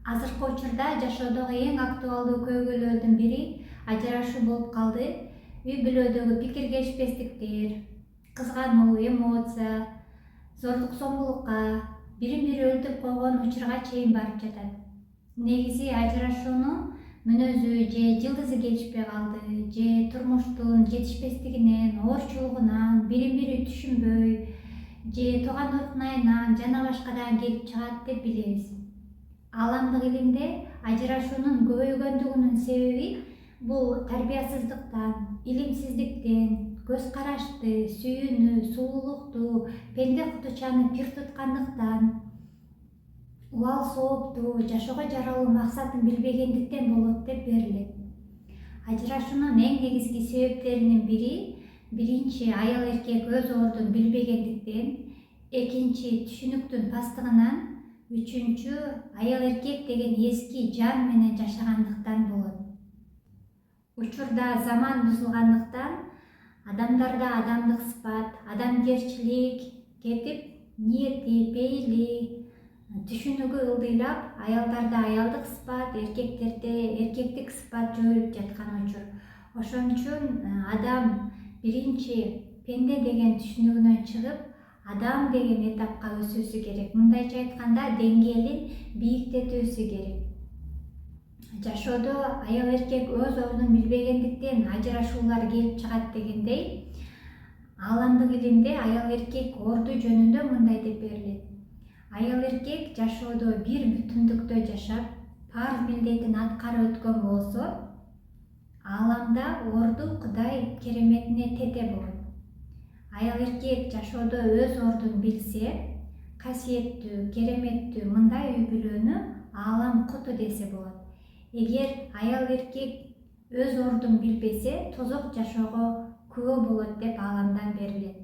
Азыркы учурда жашоодогу эң актуалдуу көйгөйлөрдүн бири ажырашуу болуп калды. Үй бүлөдөгү пикир келишпестиктер, кызгануу, эмоция, зордук зомбулукка, бирин бири өлтүрүп койгон учурга чейин барып жатат. Негизи ажырашуунун мүнөзү же жылдызы келишпей калды, же турмуштун жетишпестигинен, оорчулугунан, бирин бири түшүнбөй, же тууган урукнайынан жана башкадан келип чыгат деп билебиз. Ааламдык илимде ажырашуунун көбөйгөндүгүнүн себеби бул тарбиясыздыктан, илимсиздиктен, көз карашты, сүйүүнү, сулуулукту, пенде кутучаны пир туткандыктан, убал соопту, жашоого жаралуу максатын билбегендиктен болот деп берилет. Ажырашуунун эң негизги себептеринин бири биринчи аял эркек өз ордун билбегендиктен, экинчи түшүнүктүн пастыгынан, үчүнчү аял эркек деген эски жан менен жашагандыктан болот. Учурда заман бузулгандыктан адамдарда адамдык сыпат, адамгерчилик кетип, ниети, пейили, түшүнүгү ылдыйлап, аялдарда аялдык сыпат, эркектерде эркектик сыпат жоюлуп жаткан учур. Ошон үчүн адам биринчи пенде деген түшүнүгүнөн чыгып, адам деген этапка өсүүсү керек. Мындайча айтканда, деңгээлин бийиктетүүсү керек. Жашоодо аял эркек өз ордун билбегендиктен ажырашуулар келип чыгат дегендей, ааламдык илимде аял эркек орду жөнүндө мындай деп берилет. Аял эркек жашоодо бир бүтүндүктө жашап, парз милдетин аткарып өткөн болсо, ааламда орду Кудай кереметине тете болот. Аял эркек жашоодо өз ордун билсе, касиеттүү, кереметтүү мындай үй бүлөнү аалам куту десе болот. Эгер аял эркек өз ордун билбесе, тозок жашоого күбө болот деп ааламдан берилет.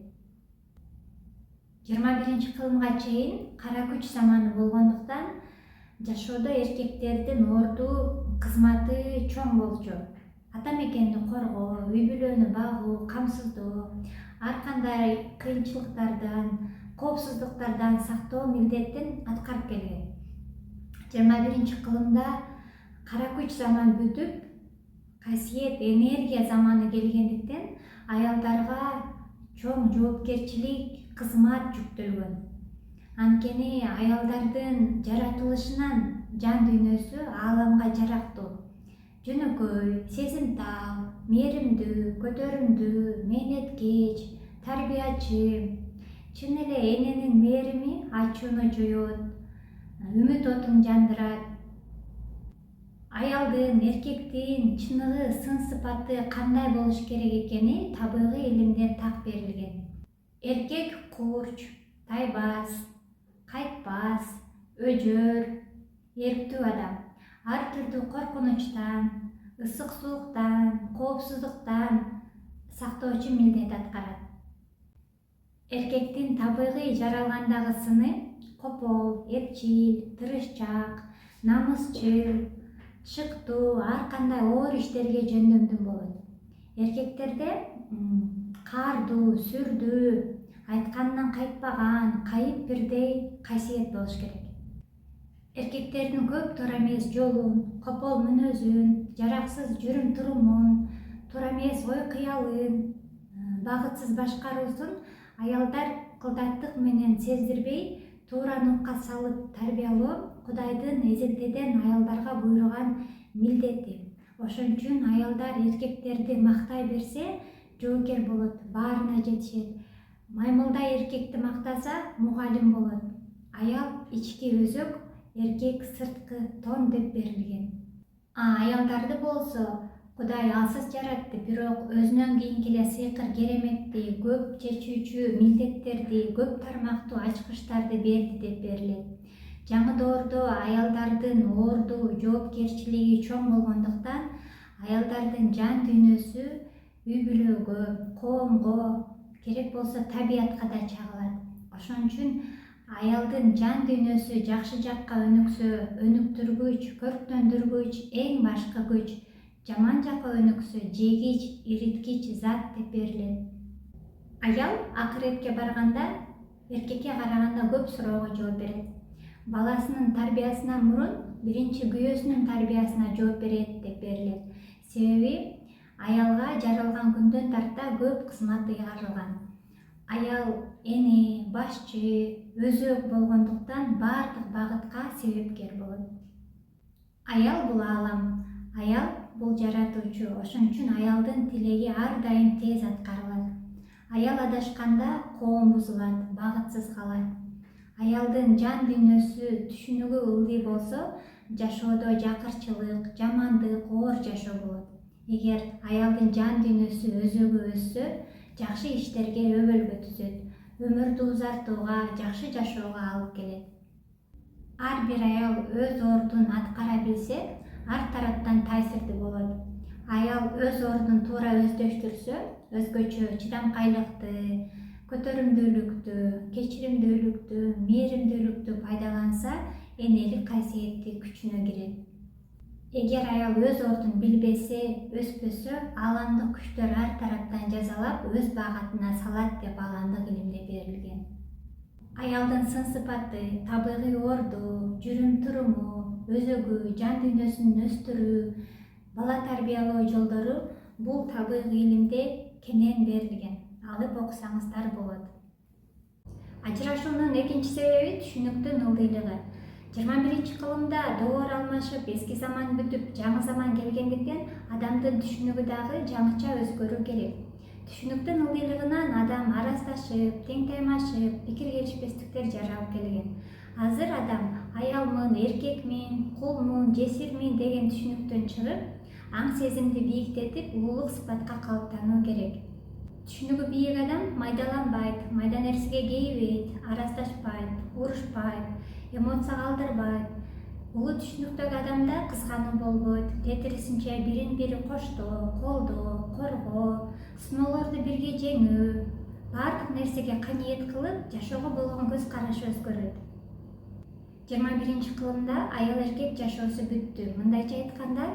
21-кылымга чейин кара күч заманы болгондуктан, жашоодо эркектердин орду, кызматы чоң болчу. Ата мекенди коргоо, үй бүлөнү багуу, камсыздоо, ар кандай кыйынчылыктардан, коопсуздуктардан сактоо милдетин аткарып келген. 21-кылымда кара күч заман бүтүп, касиет, энергия заманы келгендиктен аялдарга чоң жоопкерчилик, кызмат жүктөлгөн. Анткени аялдардын жаратылышынан жан дүйнөсү ааламга жарактуу, жөнөкөй, сезимтал, мээримдүү, көтөрүмдүү, мээнеткеч, тарбиячы. Чын эле эненин мээрими ачууну жоёт, үмүт отун жандырат. Аялдын, эркектин чыныгы, сын сыпаты кандай болуш керек экени табигый илимде так берилген. Эркек курч, тайбас, кайтпас, өжөр, эрктүү адам. Ар түрдүү коркунучтан, ысык сууктан, коопсуздуктан сактоочу милдет аткарат. Эркектин табигый жаралгандагы сыны копол, эпчил, тырышчаак, намысчыл, шыктуу, ар кандай оор иштерге жөндөмдүү болот. Эркектерде каардуу, сүрдүү, айтканынан кайтпаган, кайып бирдей касиет болуш керек. Эркектердин көп туура эмес жолун, копол мүнөзүн, жараксыз жүрүм турумун, туура эмес ой кыялын, багытсыз башкаруусун аялдар кылдаттык менен сездирбей, туура нукка салып тарбиялоо Кудайдын эзелтеден аялдарга буйруган милдети. Ошон үчүн аялдар эркектерди мактай берсе, жоокер болот, баарына жетишет. Маймылдай эркекти мактаса, мугалим болот. Аял ички өзөк, эркек сырткы тон деп берилген. Аялдарды болсо Кудай алсыз жаратты, бирок өзүнөн кийинки эле сыйкыр кереметти, көп чечүүчү милдеттерди, көп тармактуу ачкычтарды берди деп берилет. Жаңы доордо аялдардын орду, жоопкерчилиги чоң болгондуктан, аялдардын жан дүйнөсү үй бүлөгө, коомго, керек болсо табиятка да чагылат. Ошон үчүн аялдын жан дүйнөсү жакшы жакка өнүксө, өнүктүргүч, көрктөндүргүч, эң башкы күч, жаман жакка өнүксө, жегич, ириткич зат деп берилет. Аял акыретке барганда эркекке караганда көп суроого жооп берет. Баласынын тарбиясынан мурун биринчи күйөөсүнүн тарбиясына жооп берет деп берилет. Себеби аялга жаралган күндөн тарта көп кызмат ыйгарылган. Аял эне, башчы, өзөк болгондуктан баардык багытка себепкер болот. Аял бул аалам, аял бул жаратуучу. Ошон үчүн аялдын тилеги ар дайым тез аткарылат. Аял адашканда коом бузулат, багытсыз калат. Аялдын жан дүйнөсү түшүнүгү ылдый болсо, жашоодо жакырчылык, жамандык, оор жашоо болот. Эгер аялдын жан дүйнөсү өзөгө өссө, жакшы иштерге өбөлгө түзөт, өмүрдү узартууга, жакшы жашоого алып келет. Ар бир аял өз ордун аткара билсе, ар тараптан таасирдүү болот. Аял өз ордун туура өздөштүрсө, өзгөчө чыдамкайлыкты, көтөрүмдүүлүктү, кечиримдүүлүктү, мээримдүүлүктү пайдаланса, энелик касиети күчүнө кирет. Эгер аял өз ордун билбесе, өспөсө, ааламдык күчтөр ар тараптан жазалап, өз багатына салат деп ааламдык илимде берилген. Аялдын сын сыпаты, табигый орду, жүрүм-туруму, өзөгү, жан дүйнөсүн өстүрүү, бала тарбиялоо жолдору бул табигый илимде кенен берилген. Алып окусаңыздар болот. Ажырашуунун экинчи себеби түшүнүктүн ылдыйлыгы. 21-кылымда доор алмашып, эски заман бүтүп, жаңы заман келгендиктен адамдын түшүнүгү дагы жаңыча өзгөрүү керек. Түшүнүктүн ылдыйлыгынан адам араздашып, тең таймашып, пикир келишпестиктер жаралып келген. Азыр адам аялмын, эркекмин, кулмун, жесирмин деген түшүнүктөн чыгып, аң сезимди бийиктетип, улуулук сыпатка калыптануу керек. Түшүнүгү бийик адам майдаланбайт, майда нерсеге кейбейт, араздашпайт, урушпайт, эмоция калтырбайт. Улуу түшүнүктөгү адамда кызгануу болбойт, тетирисинче бирин бири коштоо, колдоо, коргоо, сыноолорду бирге жеңүү, баардык нерсеге каниет кылып, жашоого болгон көз карашы өзгөрөт. 21-кылымда аял эркек жашоосу бүттү. Мындайча айтканда,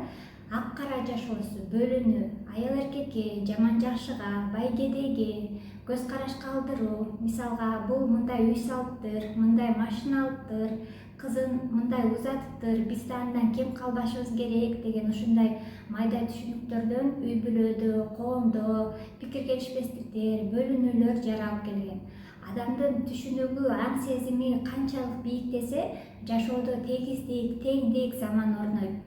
ак-кара жашоосу бөлүнүү, аял эркекке, жаман жакшыга, бай кедейге көз караш калтыруу. Мисалга, бул мындай үй салыптыр, мындай машина алыптыр, кызын мындай узатыптыр, биз да андан кем калбашыбыз керек деген ушундай майда түшүнүктөрдөн үй бүлөдө, коомдо пикир келишпестиктер, бөлүнүүлөр жаралып келген. Адамдын түшүнүгү, аң сезими канчалык бийиктесе, жашоодо тегиздик, теңдик заман орнойт.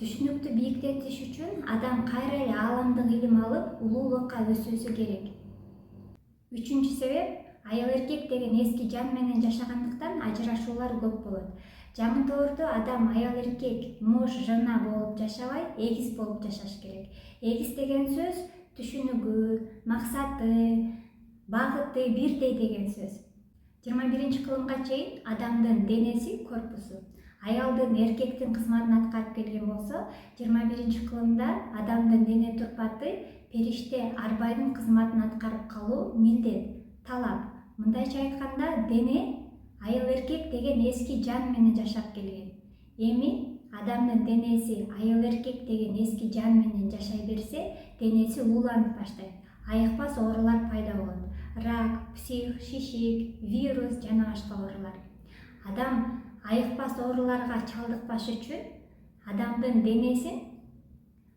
Түшүнүктү бийиктетиш үчүн адам кайра эле ааламдык илим алып, улуулукка өсүүсү керек. Үчүнчү себеп, аял эркек деген эски жан менен жашагандыктан ажырашуулар көп болот. Жаңы доордо адам аял эркек, муж, жана болуп жашабай, эгиз болуп жашаш керек. Эгиз деген сөз түшүнүгү, максаты, багыты бирдей деген сөз. 21-кылымга чейин адамдын денеси, корпусу аялдын, эркектин кызматын аткарып келген болсо, 21-кылымда адамдын дене турпаты периште арбайдын кызматын аткарып калуу милдет, талап. Мындайча айтканда, дене аял эркек деген эски жан менен жашап келген. Эми адамдын денеси аял эркек деген эски жан менен жашай берсе, денеси ууланып баштайт. Айыкпас оорулар пайда болот. Рак, псих, шишик, вирус жана башка оорулар. Адам айыкпас ооруларга чалдыкпаш үчүн адамдын денесин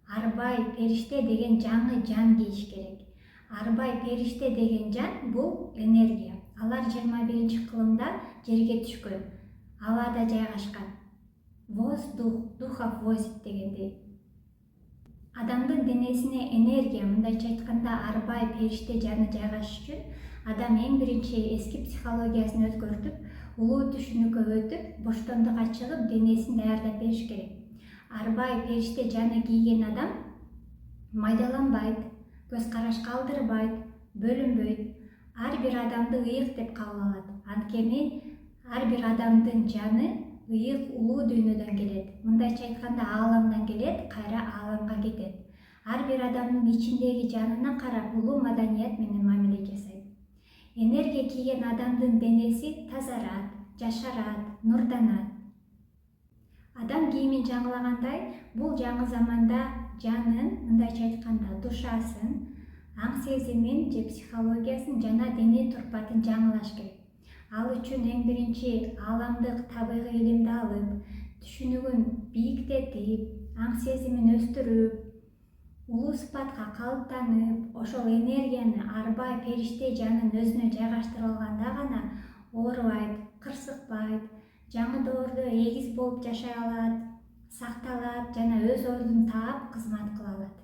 арбай периште деген жаңы жан кийиш керек. Арбай периште деген жан бул энергия. Алар 21-кылымда жерге түшкөн, абада жайгашкан. Воздух, духов возит дегендей. Адамдын денесине энергия, мындайча айтканда арбай периште жаны жайгашыш үчүн адам эң биринчи эски психологиясын өзгөртүп, улуу түшүнүккө өтүп, боштондукка чыгып, денесин даярдап бериш керек. Арбай периште жаны кийген адам майдаланбайт, көз караш калтырбайт, бөлүнбөйт. Ар бир адамды ыйык деп кабыл алат. Анткени ар бир адамдын жаны ыйык улуу дүйнөдөн келет. Мындайча айтканда, ааламдан келет, кайра ааламга кетет. Ар бир адамдын ичиндеги жанына карап улуу маданият менен мамиле жасайт. Энергия кийген адамдын денеси тазарат, жашарат, нурданат. Адам кийимин жаңылагандай, бул жаңы заманда жанын, мындайча айтканда, душасын, аң сезимин же психологиясын жана дене турпатын жаңылаш керек. Ал үчүн эң биринчи ааламдык табигый илимди алып, түшүнүгүн бийиктетип аң сезимин өстүрүп улуу сыпатка калыптанып ошол энергияны арбай периште жанын өзүнө жайгаштырып алганда гана оорубайт, кырсыкпайт, жаңы доордо эгиз болуп жашай алат, сакталат жана өз ордун таап кызмат кыла алат.